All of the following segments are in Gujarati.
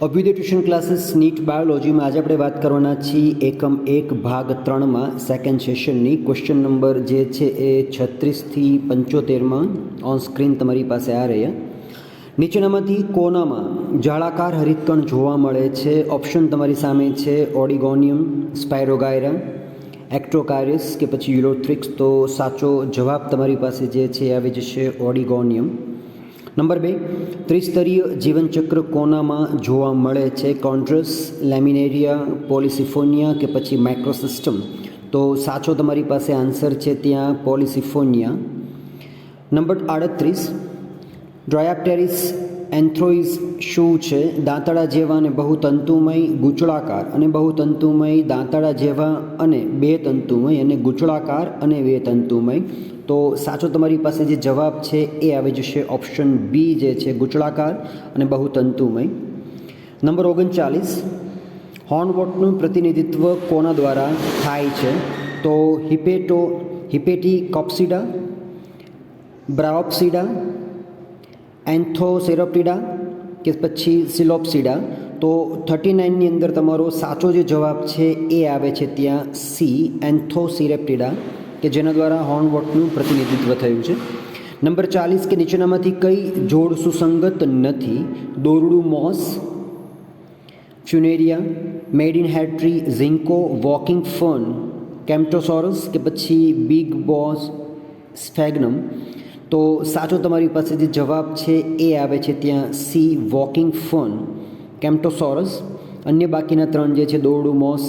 અભ્યુદય ટ્યુશન ક્લાસીસ નીટ બાયોલોજીમાં આજે આપણે વાત કરવાના છીએ એકમ 1 ભાગ 3માં સેકન્ડ સેશનની ક્વેશ્ચન નંબર જે છે એ 36થી 75માં ઓન સ્ક્રીન તમારી પાસે આ રહ્યા. નીચેનામાંથી કોનામાં જાળાકાર હરિતકણ જોવા મળે છે? ઓપ્શન તમારી સામે છે ઓડિગોનિયમ, સ્પાયરોગાયરા, એક્ટોકારિસ કે પછી યુલોથ્રિક્સ. તો સાચો જવાબ તમારી પાસે જે છે એ આવી જશે ઓડિગોનિયમ. નંબર 2, ત્રિસ્તરીય જીવનચક્ર કોનામાં જોવા મળે છે? કોન્ટ્રસ, લેમિનેરિયા, પોલિસિફોનિયા કે પછી માઇક્રોસિસ્ટમ. તો સાચો તમારી પાસે આન્સર છે ત્યાં પોલિસિફોનિયા. નંબર 38, ડ્રાયાપ્ટેરિસ એન્થ્રોઇસ શું છે? દાંતડા જેવા અને બહુતંતુમય, ગુચળાકાર અને બહુતંતુમય, દાંતડા જેવા અને બે તંતુમય, અને ગુચળાકાર અને બે તંતુમય. તો સાચો તમારી પાસે જે જવાબ છે એ આવી જશે ઓપ્શન બી જે છે ગુચળાકાર અને બહુતંતુમય. નંબર 39, હોર્નવોટનું પ્રતિનિધિત્વ કોના દ્વારા થાય છે? તો હિપેટિકોપ્સિડા, બ્રાયોપ્સિડા, એન્થોસેરોપ્ટિડા કે પછી સિલોપ્સિડા. તો 39ની અંદર તમારો સાચો જે જવાબ છે એ આવે છે ત્યાં સી, એન્થોસિરેપ્ટિડા, કે જેના દ્વારા હોર્નવોટનું પ્રતિનિધિત્વ થયું છે. નંબર 40, કે નીચેનામાંથી કઈ જોડ સુસંગત નથી? દોરડું moss, Funaria, maidenhair tree, ginkgo, walking fern, Camptosorus કે પછી બિગ બોસ સ્ફેગ્નમ. તો સાચો તમારી પાસે જે જવાબ છે એ આવે છે ત્યાં સી, વોકિંગ ફર્ન, કેમ્પ્ટોસોરસ. અન્ય બાકીના 3 જે છે દોરડું મોસ,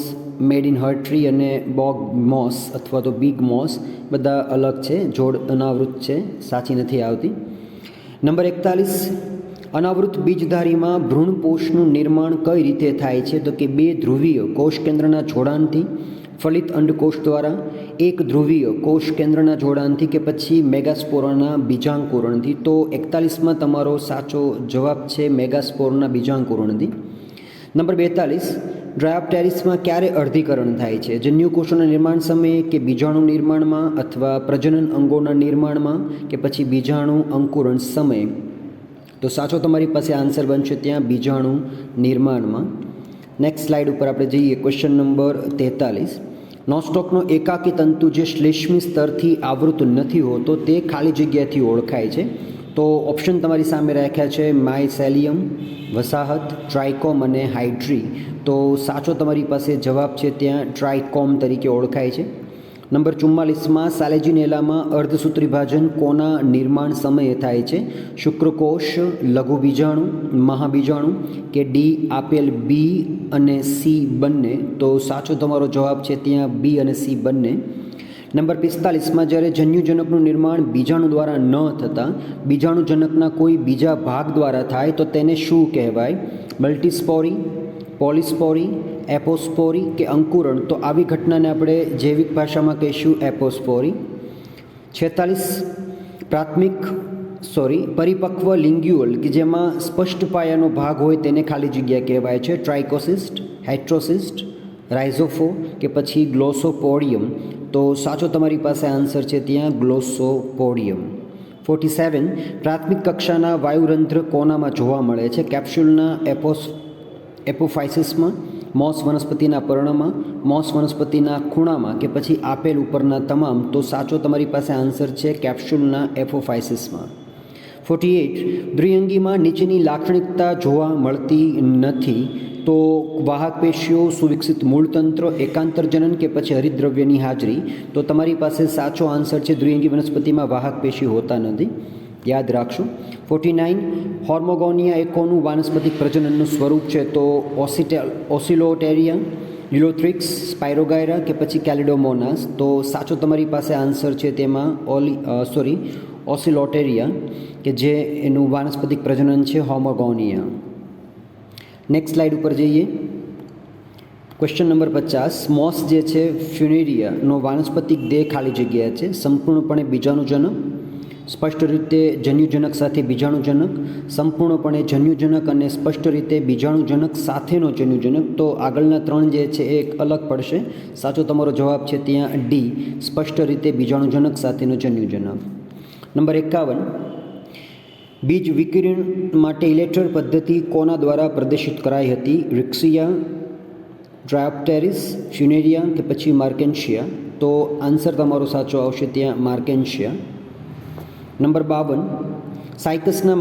મેડ ઇન હર્ડ ટ્રી અને બોગ મોસ અથવા તો બિગ મોસ, બધા અલગ છે, જોડ અનાવૃત છે, સાચી નથી આવતી. નંબર 41, અનાવૃત બીજધારીમાં ભ્રૂણપોષનું નિર્માણ કઈ રીતે થાય છે? તો કે 2 ધ્રુવીય કોષ કેન્દ્રના જોડાણથી, ફલિત અંડકોષ દ્વારા, 1 ધ્રુવીય કોષ કેન્દ્રના જોડાણથી કે પછી મેગાસ્પોરાના બીજાંકુરણથી. તો 41માં તમારો સાચો જવાબ છે મેગાસ્પોરના બીજાંકુરણથી. નંબર 42, ડ્રાયોપ્ટેરિસમાં ક્યારે અર્ધીકરણ થાય છે? જન્યુકોષોના નિર્માણ સમયે કે બીજાણુ નિર્માણમાં અથવા પ્રજનન અંગોના નિર્માણમાં કે પછી બીજાણુ અંકુરણ સમયે. તો સાચો તમારી પાસે આન્સર બનશે ત્યાં બીજાણુ નિર્માણમાં. નેક્સ્ટ સ્લાઇડ ઉપર આપણે જઈએ. ક્વેશ્ચન નંબર 43, નોસ્ટોકનો એકાકી તંતુ જે શ્લેષ્મી સ્તરથી આવૃત નથી હોતો તે ખાલી જગ્યાથી ઓળખાય છે? તો ઓપ્શન તમારી સામે રાખ્યા છે માયસેલિયમ, વસાહત, ટ્રાઇકોમ અને હાઇડ્રી. તો સાચો તમારી પાસે જવાબ છે ત્યાં ટ્રાઇકોમ તરીકે ઓળખાય છે. નંબર 44માં સાલેજીનેલામાં અર્ધસૂત્રીભાજન કોના નિર્માણ સમયે થાય છે? શુક્રકોષ, લઘુ બીજાણુ, મહાબીજાણુ કે ડી આપેલ બી અને સી બંને. તો સાચો તમારો જવાબ છે ત્યાં બી અને સી બંને. નંબર 45માં જ્યારે જન્યુજનકનું નિર્માણ બીજાણુ દ્વારા ન થતાં બીજાણુજનકના કોઈ બીજા ભાગ દ્વારા થાય તો તેને શું કહેવાય? મલ્ટીસ્પોરી, પોલિસ્પોરી, એપોસ્પોરી કે અંકુરણ. તો આવી ઘટનાને આપણે જૈવિક ભાષામાં કહીશું એપોસ્પોરી. 46, પરિપક્વ લિંગ્યુઅલ કે જેમાં સ્પષ્ટ પાયાનો ભાગ હોય તેને ખાલી જગ્યા કહેવાય છે? ટ્રાઇકોસિસ્ટ, હેટ્રોસિસ્ટ, રાઇઝોફો કે પછી ગ્લોસોપોડિયમ. તો સાચો તમારી પાસે આન્સર છે ત્યાં ગ્લોસોપોડિયમ. 47, પ્રાથમિક કક્ષાના વાયુરંધ્ર કોનામાં જોવા મળે છે? કેપ્સ્યુલના એપોફાઇસિસમાં, મોસ વનસ્પતિના પર્ણમાં, મોસ વનસ્પતિના ખૂણામાં કે પછી આપેલ ઉપરના તમામ. તો સાચો તમારી પાસે આન્સર છે કેપ્સ્યુલના એપોફાઇસિસમાં. 48, દ્વિઅંગીમાં નીચેની લાક્ષણિકતા જોવા મળતી નથી? તો વાહક પેશીઓ, સુવિકસિત મૂળતંત્ર, એકાંતરજનન કે પછી હરિતદ્રવ્યની હાજરી. તો તમારી પાસે સાચો આન્સર છે દ્વિઅંગી વનસ્પતિમાં વાહક પેશી હોતા નથી, યાદ રાખશો. 49, હોર્મોગોનિયા એ કોનું વાનસ્પતિક પ્રજનનનું સ્વરૂપ છે? તો ઓસિલોટેરિયા, યુલોથ્રિક્સ, સ્પાયરોગાયરા કે પછી કેલિડોમોનાસ. તો સાચો તમારી પાસે આન્સર છે તેમાં ઓસિલોટેરિયા, કે જે એનું વાનસ્પતિક પ્રજનન છે હોર્મોગોનિયા. નેક્સ્ટ સ્લાઇડ ઉપર જઈએ. ક્વેશ્ચન નંબર 50, મોસ જે છે ફ્યુનેરિયાનો વાનસ્પતિક દેહ ખાલી જગ્યા છે? સંપૂર્ણપણે બીજાણુજનક, સ્પષ્ટ રીતે જન્યુજનક સાથે બીજાણુજનક, સંપૂર્ણપણે જન્યુજનક અને સ્પષ્ટ રીતે બીજાણુજનક સાથેનો જન્યુજનક. તો આગળના 3 જે છે એ અલગ પડશે. સાચો તમારો જવાબ છે ત્યાં ડી, સ્પષ્ટ રીતે બીજાણુજનક સાથેનો જન્યુજનક. નંબર 51, બીજ વિકિરણ માટે ઇલેક્ટ્રોડ પદ્ધતિ કોના દ્વારા પ્રદર્શિત કરાઈ હતી? રિક્સિયા, ડ્રાયોપ્ટેરિસ, ફ્યુનેરિયા કે પછી માર્કેન્શિયા? તો આન્સર તમારો સાચો આવશે ત્યાં માર્કેન્શિયા. નંબર 52, સાયકસના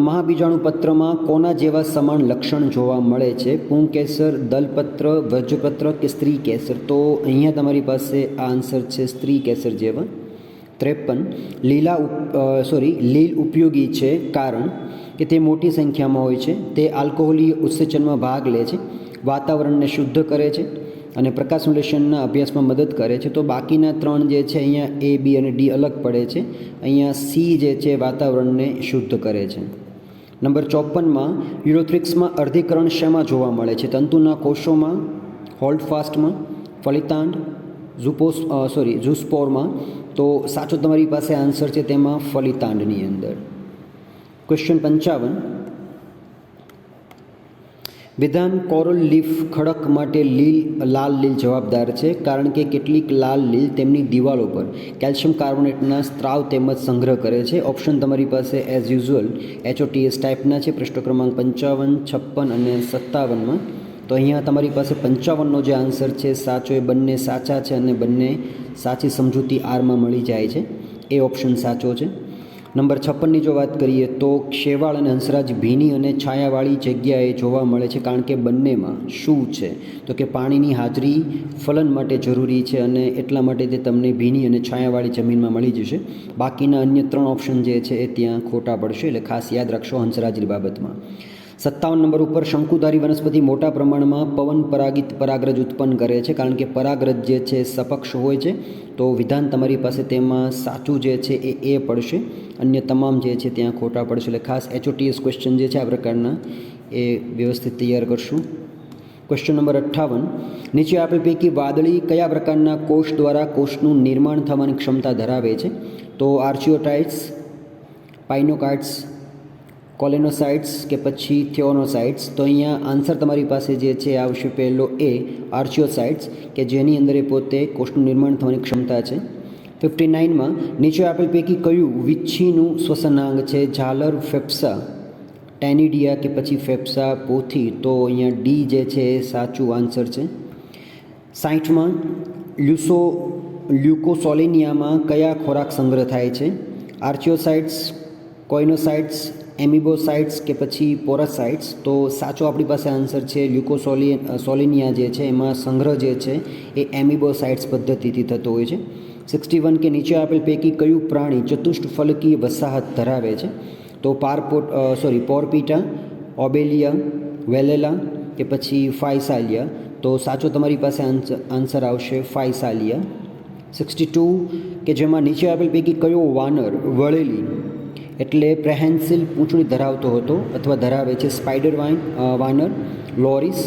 મહાબીજાણુપત્રમાં કોના જેવા સમાન લક્ષણ જોવા મળે છે? પુંકેસર, દલપત્ર, વજ્રપત્ર કે સ્ત્રી કેસર? તો અહીંયા તમારી પાસે આ આન્સર છે સ્ત્રી કેસર જેવા. 53, લીલ ઉપયોગી છે કારણ કે તે મોટી સંખ્યામાં હોય છે, તે આલ્કોહોલીય ઉત્સેચનમાં ભાગ લે છે, વાતાવરણને શુદ્ધ કરે છે અને પ્રકાશ સંશ્લેષણના અભ્યાસમાં મદદ કરે છે. તો બાકીના 3 જે છે અહીંયા A, B અને D અલગ પડે છે. અહીંયા C જે છે વાતાવરણને શુદ્ધ કરે છે. નંબર 54માં યુરોથ્રિક્સમાં અર્ધીકરણ શેમાં જોવા મળે છે? તંતુના કોષોમાં, હોલ્ડફાસ્ટમાં, ફલિતાંડ, ઝૂસ્પોરમાં? તો સાચો તમારી પાસે આન્સર છે તેમાં ફલિતાંડની અંદર. ક્વેશ્ચન 55, વિધાન કોરલ લીફ ખડક માટે લાલ લીલ જવાબદાર છે કારણ કે કેટલીક લાલ લીલ તેમની દિવાલો પર કેલ્શિયમ કાર્બોનેટના સ્ત્રાવ તેમજ સંગ્રહ કરે છે. ઓપ્શન તમારી પાસે એઝ યુઝ્યુઅલ HOTS ટાઈપના છે પૃષ્ઠ ક્રમાંક 55, 56 અને 57માં. તો અહીંયા તમારી પાસે 55નો જે આન્સર છે સાચો એ બંને સાચા છે અને બંને સાચી સમજૂતી આરમાં મળી જાય છે. એ ઓપ્શન સાચો છે. નંબર 56ની જો વાત કરીએ તો શેવાળ અને હંસરાજ ભીની અને છાયાવાળી જગ્યાએ જોવા મળે છે કારણ કે બંનેમાં શું છે? તો કે પાણીની હાજરી ફલન માટે જરૂરી છે અને એટલા માટે તે તમને ભીની અને છાયાવાળી જમીનમાં મળી જશે. બાકીના અન્ય 3 ઓપ્શન જે છે એ ત્યાં ખોટા પડશે, એટલે ખાસ યાદ રાખશો હંસરાજની બાબતમાં. 57 નંબર ઉપર શંકુધારી વનસ્પતિ મોટા પ્રમાણમાં પવન પરાગિત પરાગરજ ઉત્પન્ન કરે છે કારણ કે પરાગરજ જે છે સપક્ષ હોય છે. તો વિધાન તમારી પાસે તેમાં સાચું જે છે એ પડશે, અન્ય તમામ જે છે ત્યાં ખોટા પડશે. એટલે ખાસ HOTS ક્વેશ્ચન જે છે આ પ્રકારના એ વ્યવસ્થિત તૈયાર કરશું. ક્વેશ્ચન નંબર 58, નીચે આપેલ પૈકી વાદળી કયા પ્રકારના કોષ દ્વારા કોષનું નિર્માણ થવાની ક્ષમતા ધરાવે છે? તો આર્ચિયોટાઇટ્સ, પાઇનોકાઇટ્સ, કોલેનોસાઇટ્સ કે પછી થિયોનોસાઇટ્સ? તો અહીંયા આન્સર તમારી પાસે જે છે આવશે પહેલો A, આર્ચિયોસાઇટ્સ, કે જેની અંદર એ પોતે કોષનું નિર્માણ થવાની ક્ષમતા છે. 59માં નીચે આપેલ પૈકી કયું વીછીનું શ્વસનાંગ છે? ઝાલર, ફેફસા, ટેનિડિયા કે પછી ફેફસા પોથી? તો અહીંયા D જે છે એ સાચું આન્સર છે. 60માં લ્યુકોસોલિનિયામાં કયા ખોરાક સંગ્રહ થાય છે? આર્ચિયોસાઇટ્સ, કોઇનોસાઇટ્સ, એમિબોસાઇટ્સ કે પછી પોરાસાઇટ્સ? તો સાચો આપણી પાસે આન્સર છે લ્યુકોસોલિનિયા જે છે એમાં સંગ્રહ જે છે એ એમિબોસાઇટ્સ પદ્ધતિથી થતો હોય છે. 61 કે નીચે આપેલ પૈકી કયું પ્રાણી ચતુષ્ફલકીય વસાહત ધરાવે છે? તો પોરપીટા, ઓબેલિયા, વેલેલા કે પછી ફાઇસાલિયા? તો સાચો તમારી પાસે આન્સર આવશે ફાઇસાલિયા. 62 કે જેમાં નીચે આપેલ પૈકી કયો વાનર વળેલી એટલે પ્રેહેન્સિલ પૂંછડી ધરાવતો હતો અથવા ધરાવે છે? સ્પાઈડર વાનર, લોરિસ,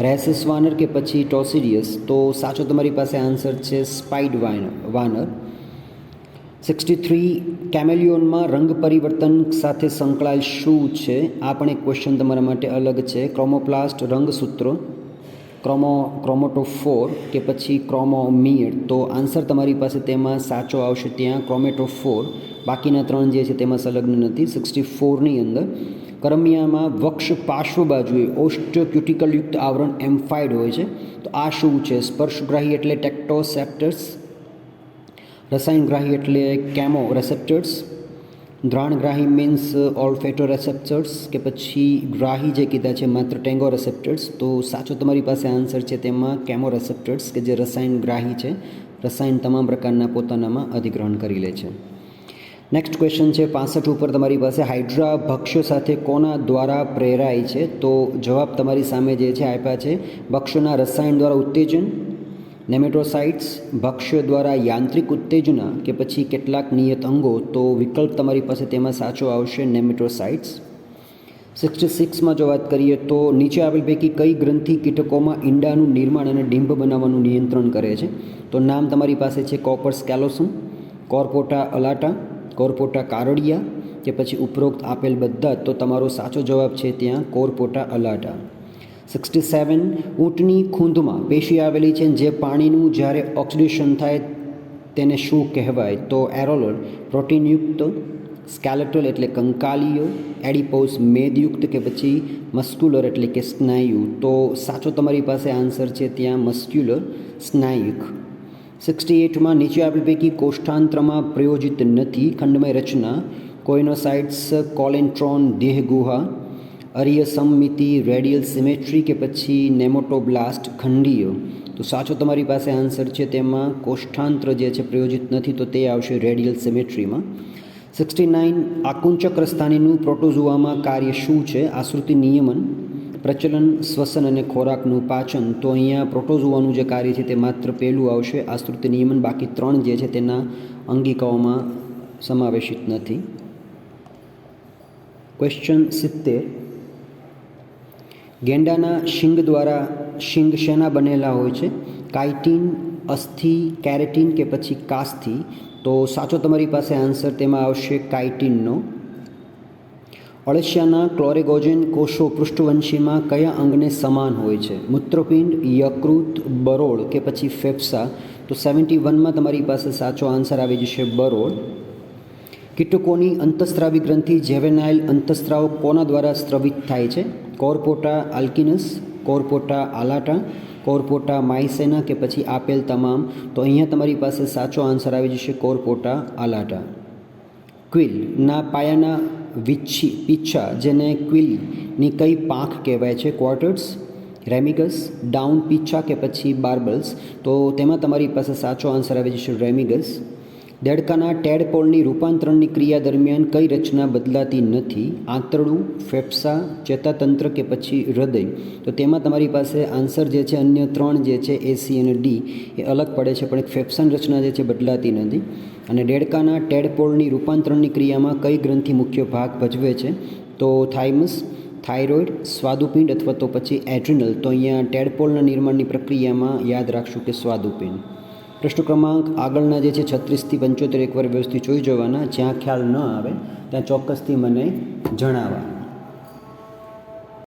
રેસિસ વાનર કે પછી ટોસિડિયસ? તો સાચો તમારી પાસે આન્સર છે સ્પાઈડ વાનર. 63 કેમેલિયોનમાં રંગ પરિવર્તન સાથે સંકળાયેલ શું છે? આ પણ એક ક્વેશ્ચન તમારા માટે અલગ છે. ક્રોમોપ્લાસ્ટ, રંગસૂત્રો, ક્રોમેટોફોર કે પછી ક્રોમોમીર? તો આન્સર તમારી પાસે તેમાં સાચો આવશે ત્યાં ક્રોમેટોફોર. બાકીના 3 જે છે તેમાં સંલગ્ન નથી. 64ની અંદર કરમિયામાં વક્ષ પાર્શ્વ બાજુએ ઓસ્ટિયોક્યુટિકલયુક્ત આવરણ એમ્ફાઇડ હોય છે. તો આ શું છે? સ્પર્શગ્રાહી એટલે ટેક્ટોસેપ્ટર્સ, રસાયણગ્રાહી એટલે કેમો રેસેપ્ટર્સ, દ્રાણગ્રાહી મીન્સ ઓલ્ફેટો રેસેપ્ટર્સ કે પછી ગ્રાહી જે કીધા છે માત્ર ટેંગો રેસેપ્ટર્સ? તો સાચો તમારી પાસે આન્સર છે તેમાં કેમો રેસેપ્ટર્સ કે જે રસાયણગ્રાહી છે, રસાયણ તમામ પ્રકારના પોતાનામાં અધિગ્રહણ કરી લે છે. નેક્સ્ટ ક્વેશ્ચન છે 65 ઉપર તમારી પાસે હાઇડ્રા ભક્ષ્ય સાથે કોના દ્વારા પ્રેરાય છે? તો જવાબ તમારી સામે જે છે આપ્યા છે. ભક્ષ્યના રસાયણ દ્વારા ઉત્તેજન, નેમેટોસાઇટ્સ, ભક્ષ્ય દ્વારા યાંત્રિક ઉત્તેજના કે પછી કેટલાક નિયત અંગો? તો વિકલ્પ તમારી પાસે તેમાં સાચો આવશે નેમેટોસાઇટ્સ. 66માં જો વાત કરીએ તો નીચે આપેલ પૈકી કઈ ગ્રંથિ કીટકોમાં ઈંડાનું નિર્માણ અને ડિંભ બનાવવાનું નિયંત્રણ કરે છે? તો નામ તમારી પાસે છે કોર્પસ કેલોસમ, કોર્પોટા અલાટા, કોર્પોટા કારડિયા કે પછી ઉપરોક્ત આપેલ બધા? તો તમારો સાચો જવાબ છે ત્યાં કોર્પોટા અલાટા. 67 ઊંટની ખૂંદમાં પેશી આવેલી છે જે પાણીનું જ્યારે ઓક્સિડેશન થાય તેને શું કહેવાય? તો એરોલોલ, પ્રોટીનયુક્ત, સ્કેલેટલ એટલે કંકાલીય, એડિપોઝ મેદયુક્ત કે પછી મસ્ક્યુલર એટલે કે સ્નાયુ. તો સાચો તમારી પાસે આન્સર છે ત્યાં મસ્ક્યુલર, સ્નાયુક. 68માં નીચે આપેલ પૈકી કોષ્ઠાંતરમાં પ્રયોજિત નથી. ખંડમય રચના કોઇનોસાઇટ્સ, કોલેન્ટ્રોન, દેહગુહા, અરીય સમમિતિ, રેડિયલ સિમેટ્રી કે પછી નેમોટોબ્લાસ્ટ ખંડીય. તો સાચો તમારી પાસે આન્સર છે તેમાં કોષ્ઠાંત્ર જે છે પ્રયોજિત નથી, તો તે આવશે રેડિયલ સિમેટ્રીમાં. 69 આકુંચક રસ્તાનીનું પ્રોટોઝોઆમાં કાર્ય શું છે? આશ્રુતિ નિયમન, પ્રચલન, શ્વસન અને ખોરાકનું પાચન. તો અહીંયા પ્રોટોઝોઆનું જે કાર્ય છે તે માત્ર પહેલું આવશે, આશ્રુતિ નિયમન. બાકી ત્રણ જે છે તેના અંગિકાઓમાં સમાવેશિત નથી. ક્વેશ્ચન 70 ગેંડાના શિંગ દ્વારા શિંગ શેના બનેલા હોય છે? કાઇટિન, અસ્થિ, કેરેટિન કે પછી કાસ્થિ. તો સાચો તમારી પાસે આન્સર તેમાં આવશે કાઇટિનનો. અળસિયાના ક્લોરેગોજેન કોષો પૃષ્ઠવંશીમાં કયા અંગને સમાન હોય છે? મૂત્રપિંડ, યકૃત, બરોળ કે પછી ફેફસા. તો 71માં તમારી પાસે સાચો આન્સર આવી જશે બરોળ. કીટકોની અંતઃસ્રાવી ગ્રંથિ જેવેનાઇલ અંતઃસ્રાવ કોના દ્વારા સ્રવિત થાય છે? કોર્પોટા આલ્કિનસ, કોર્પોટા આલાટા, કોર્પોટા માઇસેના કે પછી આપેલ તમામ. તો અહીંયા તમારી પાસે સાચો આન્સર આવી જશે કોર્પોટા આલાટા. ક્વિલના પાયાના પીછા જેને ક્વિલની કઈ પાંખ કહેવાય છે? ક્વાર્ટર્સ, રેમિગસ, ડાઉન પીછા કે પછી બાર્બલ્સ. તો તેમાં તમારી પાસે સાચો આન્સર આવી જશે રેમિગસ. દેડકાના ટેડપોલની રૂપાંતરણની ક્રિયા દરમિયાન કઈ રચના બદલાતી નથી? આંતરડું, ફેફસા, ચેતાતંત્ર કે પછી હૃદય. તો તેમાં તમારી પાસે આન્સર જે છે અન્ય ત્રણ જે છે એ, સી અને ડી એ અલગ પડે છે, પણ એક ફેફસાની રચના જે છે બદલાતી નથી. અને દેડકાના ટેડપોલની રૂપાંતરણની ક્રિયામાં કઈ ગ્રંથિ મુખ્ય ભાગ ભજવે છે? તો થાઇમસ, થાઇરોઇડ, સ્વાદુપિંડ અથવા તો પછી એડ્રિનલ. તો અહીંયા ટેડપોલના નિર્માણની પ્રક્રિયામાં યાદ રાખશું કે સ્વાદુપિંડ. પ્રશ્ન ક્રમાંક આગળના જે છે 36 થી 75 એકવાર વ્યવસ્થિત જોઈ જવાના. જ્યાં ખ્યાલ ન આવે ત્યાં ચોક્કસથી મને જણાવવા.